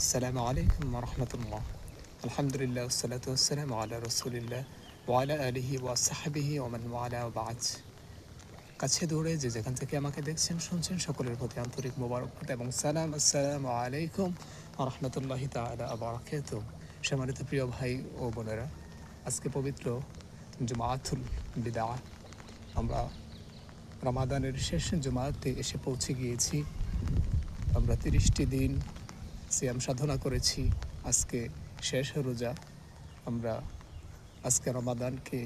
আসসালামু আলাইকুম রহমতুল্লাহ। আলহামদুলিল্লাহ ওয়াসসালাতু ওয়াসসালামু আলা রাসূলিল্লাহ ওয়া আলা আলিহি ওয়া সাহবিহি ওয়া মান ওয়ালা ওয়া বা'দ। কাছে দূরে যে যেখান থেকে আমাকে দেখছেন শুনছেন সকলের প্রতি আন্তরিক মোবারকবাদ এবং সালাম। আসসালামু আলাইকুম ওয়া রাহমাতুল্লাহি তাআলা ওয়া বারাকাতুহু। সম্মানিত প্রিয় ভাই ও বোনেরা, আজকে পবিত্র জুমাতুল বিদা, আমরা রমাদানের শেষ জুমাতে এসে পৌঁছে গিয়েছি। আমরা ৩০টি দিন সিয়াম সাধনা করেছি, আজকে শেষ রোজা। আমরা আজকে রমাদানকে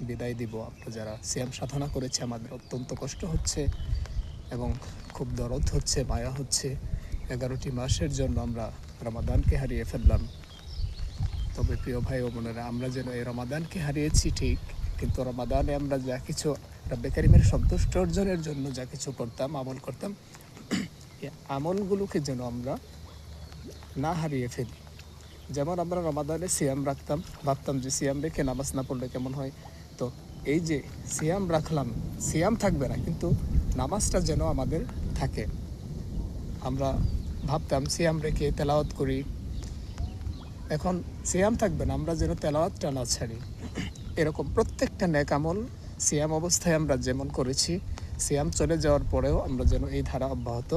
বিদায় দিব। আমরা যারা সিয়াম সাধনা করেছি আমাদের অত্যন্ত কষ্ট হচ্ছে এবং খুব দরদ হচ্ছে, মায়া হচ্ছে। 11টি মাসের জন্য আমরা রমাদানকে হারিয়ে ফেললাম। তবে প্রিয় ভাই ও বোনেরা, আমরা যেন এই রমাদানকে হারিয়েছি ঠিক, কিন্তু রমাদানে আমরা যা কিছু রব্বে কারিমের সন্তুষ্ট অর্জনের জন্য যা কিছু করতাম, আমল করতাম, এই আমলগুলোকে যেন আমরা না হারিয়ে ফেলি। যেমন আমরা রমাদানে সিয়াম রাখতাম, ভাবতাম যে সিয়াম রেখে নামাজ না পড়লে কেমন হয়। তো এই যে সিয়াম রাখলাম, সিয়াম থাকবে না, কিন্তু নামাজটা যেন আমাদের থাকে। আমরা ভাবতাম সিয়াম রেখে তেলাওয়াত করি, এখন সিয়াম থাকবে না, আমরা যেন তেলাওয়াতটা না ছাড়ি। এরকম প্রত্যেকটা নেক আমল সিয়াম অবস্থায় আমরা যেমন করেছি, সিয়াম চলে যাওয়ার পরেও আমরা যেন এই ধারা অব্যাহত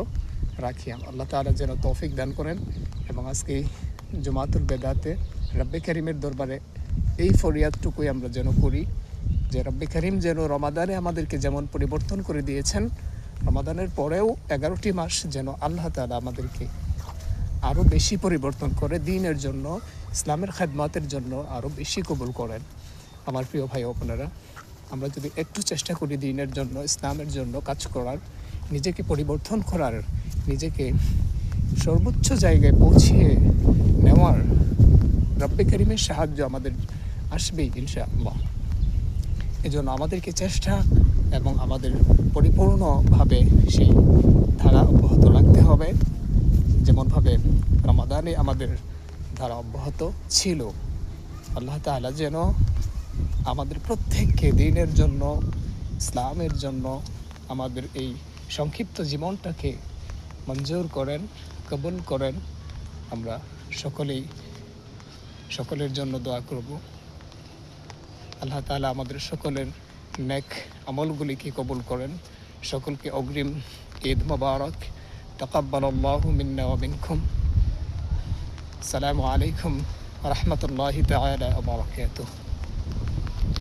রাখি। আল্লাহ তাআলা যেন তৌফিক দান করেন। এবং আজকে এই জুমাতুল বেদাতে রব্বে কারিমের দরবারে এই ফরিয়াদটুকুই আমরা যেন করি যে রব্বে কারিম যেন রমাদানে আমাদেরকে যেমন পরিবর্তন করে দিয়েছেন, রমাদানের পরেও 11টি মাস যেন আল্লাহ তাআলা আমাদেরকে আরও বেশি পরিবর্তন করে দ্বীনের জন্য, ইসলামের খেদমতের জন্য আরও বেশি কবুল করেন। আমার প্রিয় ভাই ও বোনেরা, আমরা যদি একটু চেষ্টা করি দ্বীনের জন্য, ইসলামের জন্য কাজ করার, নিজেকে পরিবর্তন করার, নিজেকে সর্বোচ্চ জায়গায় পৌঁছিয়ে নেওয়ার, রব্বে কারিমের সাহায্য আমাদের আসবেই ইনশাআল্লাহ। এজন্য আমাদেরকে চেষ্টা এবং আমাদের পরিপূর্ণভাবে সেই ধারা অব্যাহত রাখতে হবে, যেমনভাবে রমাদানে আমাদের ধারা অব্যাহত ছিল। আল্লাহ তাআলা যেন আমাদের প্রত্যেককে দ্বীনের জন্য, ইসলামের জন্য আমাদের এই সংক্ষিপ্ত জীবনটাকে মঞ্জুর করেন, কবুল করেন। আমরা সকলের জন্য দোয়া করব। আল্লাহ তাআলা আমাদের সকলের নেক আমলগুলিকে কবুল করেন। সকলকে অগ্রিম ঈদ মোবারক। তাকাব্বালাল্লাহু মিন্না ওয়া মিনকুম। আসসালামু আলাইকুম ওয়া রাহমাতুল্লাহি তাআলা ওয়া বারাকাতুহু।